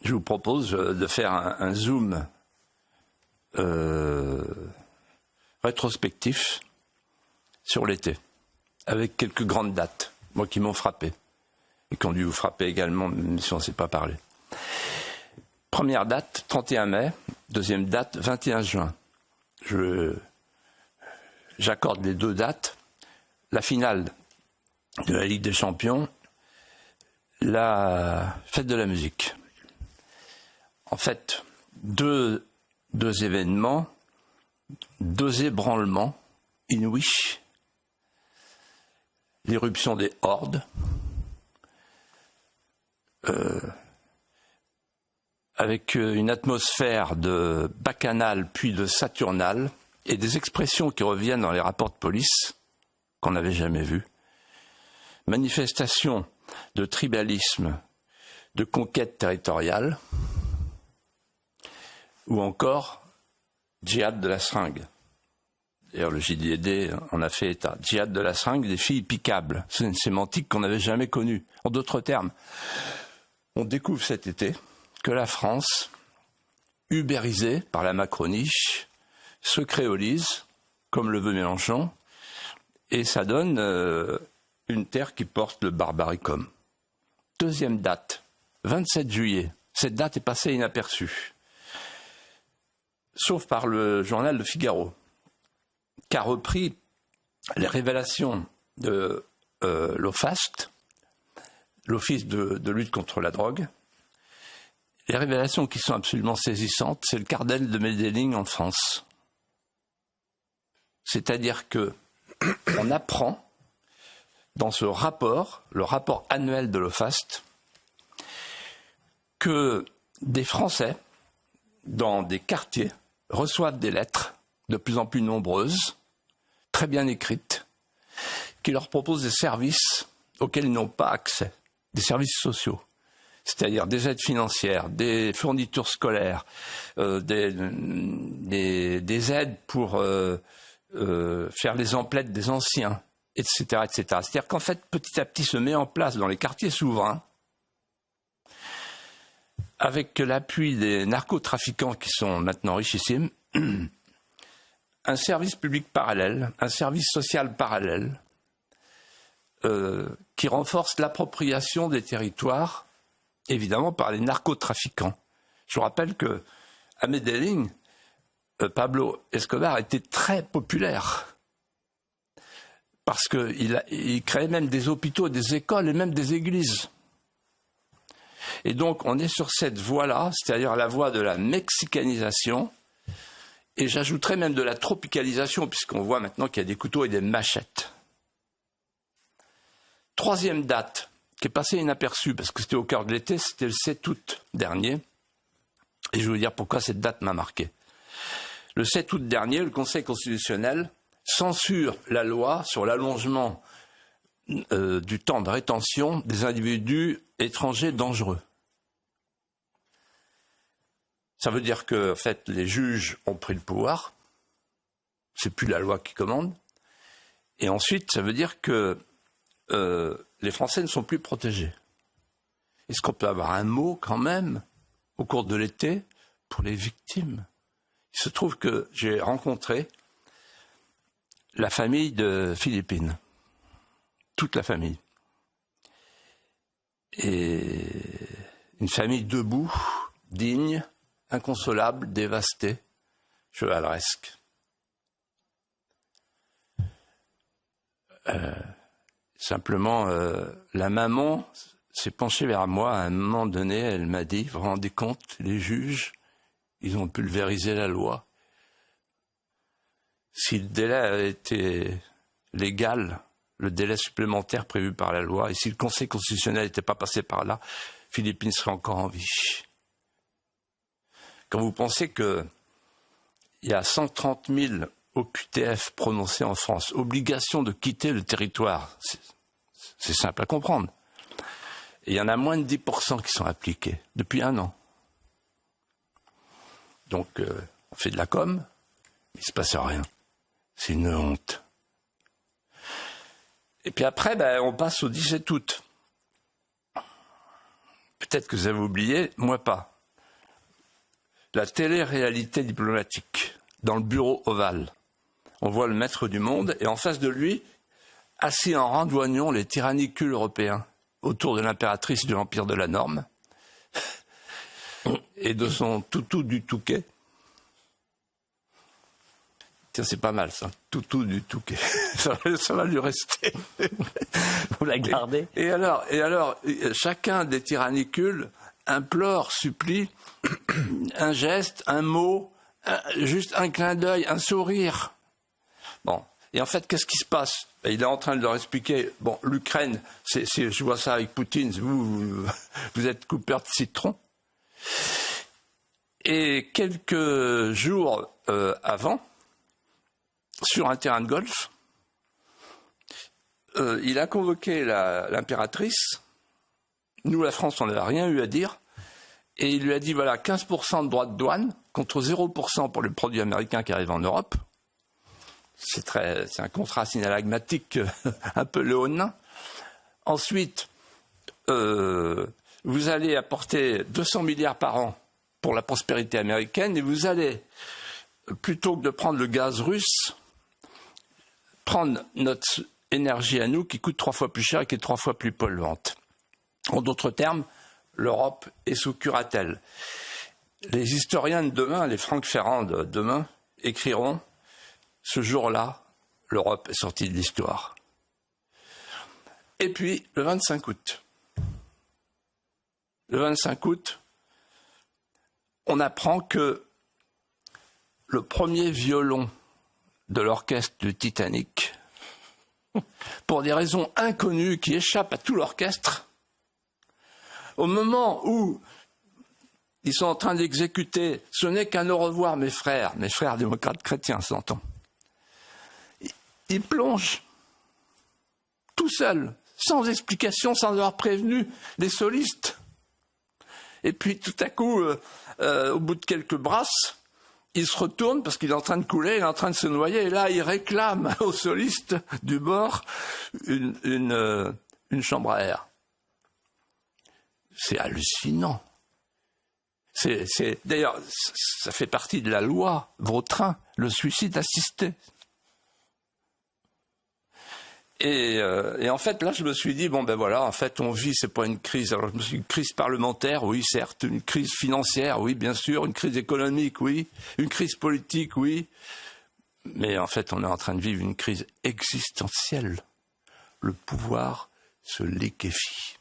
je vous propose de faire un zoom rétrospectif sur l'été, avec quelques grandes dates, moi qui m'ont frappé, et qui ont dû vous frapper également, même si on ne s'est pas parlé. Première date, 31 mai, deuxième date, 21 juin. J'accorde les deux dates, la finale de la Ligue des Champions, la fête de la musique. En fait, deux événements, deux ébranlements inouïs. L'éruption des hordes, avec une atmosphère de bacchanale puis de saturnale, et des expressions qui reviennent dans les rapports de police qu'on n'avait jamais vues. Manifestation de tribalisme, de conquête territoriale, ou encore djihad de la seringue. D'ailleurs, le JDD en a fait état. Djihad de la seringue, des filles piquables. C'est une sémantique qu'on n'avait jamais connue. En d'autres termes, on découvre cet été que la France, ubérisée par la Macronie, se créolise, comme le veut Mélenchon, et ça donne une terre qui porte le barbaricum. Deuxième date, 27 juillet. Cette date est passée inaperçue, sauf par le journal Le Figaro, qui a repris les révélations de l'OFAST, l'Office de lutte contre la drogue. Les révélations qui sont absolument saisissantes, c'est le cartel de Medellín en France. C'est-à-dire que on apprend dans ce rapport, le rapport annuel de l'OFAST, que des Français, dans des quartiers, reçoivent des lettres de plus en plus nombreuses, très bien écrites, qui leur proposent des services auxquels ils n'ont pas accès, des services sociaux, c'est-à-dire des aides financières, des fournitures scolaires, des aides pour faire les emplettes des anciens, etc., etc. C'est-à-dire qu'en fait, petit à petit, se met en place dans les quartiers souverains, avec l'appui des narcotrafiquants qui sont maintenant richissimes, un service public parallèle, un service social parallèle, qui renforce l'appropriation des territoires, évidemment par les narcotrafiquants. Je vous rappelle qu'à Medellín, Pablo Escobar était très populaire, parce qu'il créait même des hôpitaux, des écoles et même des églises. Et donc on est sur cette voie-là, c'est-à-dire la voie de la mexicanisation, et j'ajouterais même de la tropicalisation, puisqu'on voit maintenant qu'il y a des couteaux et des machettes. Troisième date, qui est passée inaperçue, parce que c'était au cœur de l'été, c'était le 7 août dernier, et je vais vous dire pourquoi cette date m'a marqué. Le 7 août dernier, le Conseil constitutionnel censure la loi sur l'allongement du temps de rétention des individus étrangers dangereux. Ça veut dire que, en fait, les juges ont pris le pouvoir, c'est plus la loi qui commande, et ensuite, ça veut dire que les Français ne sont plus protégés. Est-ce qu'on peut avoir un mot, quand même, au cours de l'été, pour les victimes ? Il se trouve que j'ai rencontré la famille de Philippine, toute la famille. Et une famille debout, digne, inconsolable, dévastée, chevaleresque. Simplement, la maman s'est penchée vers moi à un moment donné, elle m'a dit, vous vous rendez compte, les juges, ils ont pulvérisé la loi. Si le délai avait été légal, le délai supplémentaire prévu par la loi, et si le Conseil constitutionnel n'était pas passé par là, Philippine serait encore en vie. Quand vous pensez qu'il y a 130 000 OQTF prononcés en France, obligation de quitter le territoire, c'est simple à comprendre. Et il y en a moins de 10% qui sont appliqués, depuis 1 an. Donc, on fait de la com, mais il ne se passe rien. C'est une honte. Et puis après, on passe au 17 août. Peut-être que vous avez oublié, moi pas. la télé-réalité diplomatique dans le bureau ovale. On voit le maître du monde et en face de lui, assis en rang d'oignons, les tyrannicules européens autour de l'impératrice de l'Empire de la Norme et de son toutou du Touquet. Tiens, c'est pas mal ça, toutou du Touquet. Ça va lui rester. Vous la gardez. Et alors, chacun des tyrannicules implore, supplie un geste, un mot, juste un clin d'œil, un sourire. Bon. Et en fait, qu'est-ce qui se passe? Il est en train de leur expliquer, bon, l'Ukraine, je vois ça avec Poutine, vous êtes coupeur de citron. Et quelques jours avant, sur un terrain de golf, il a convoqué l'impératrice. Nous, la France, on n'avait rien eu à dire. Et il lui a dit, voilà, 15% de droits de douane contre 0% pour les produits américains qui arrivent en Europe. C'est un contrat synalagmatique un peu léonin. Ensuite, vous allez apporter 200 milliards par an pour la prospérité américaine et vous allez, plutôt que de prendre le gaz russe, prendre notre énergie à nous qui coûte 3 fois plus cher et qui est 3 fois plus polluante. En d'autres termes, l'Europe est sous curatelle. Les historiens de demain, les Franck Ferrand de demain, écriront « Ce jour-là, l'Europe est sortie de l'histoire ». Et puis, le 25 août. Le 25 août, on apprend que le premier violon de l'orchestre du Titanic, pour des raisons inconnues qui échappent à tout l'orchestre, au moment où ils sont en train d'exécuter, ce n'est qu'un au revoir mes frères démocrates chrétiens, s'entend. Ils plongent tout seuls, sans explication, sans avoir prévenu les solistes. Et puis tout à coup, au bout de quelques brasses, il se retourne parce qu'il est en train de couler, il est en train de se noyer, et là il réclame aux solistes du bord une chambre à air. C'est hallucinant. D'ailleurs, ça fait partie de la loi Vautrin, le suicide assisté. Et en fait, là, je me suis dit, bon ben voilà, en fait, on vit, c'est pas une crise. Alors, je me suis dit, une crise parlementaire, oui, certes, une crise financière, oui, bien sûr, une crise économique, oui, une crise politique, oui. Mais en fait, on est en train de vivre une crise existentielle. Le pouvoir se liquéfie.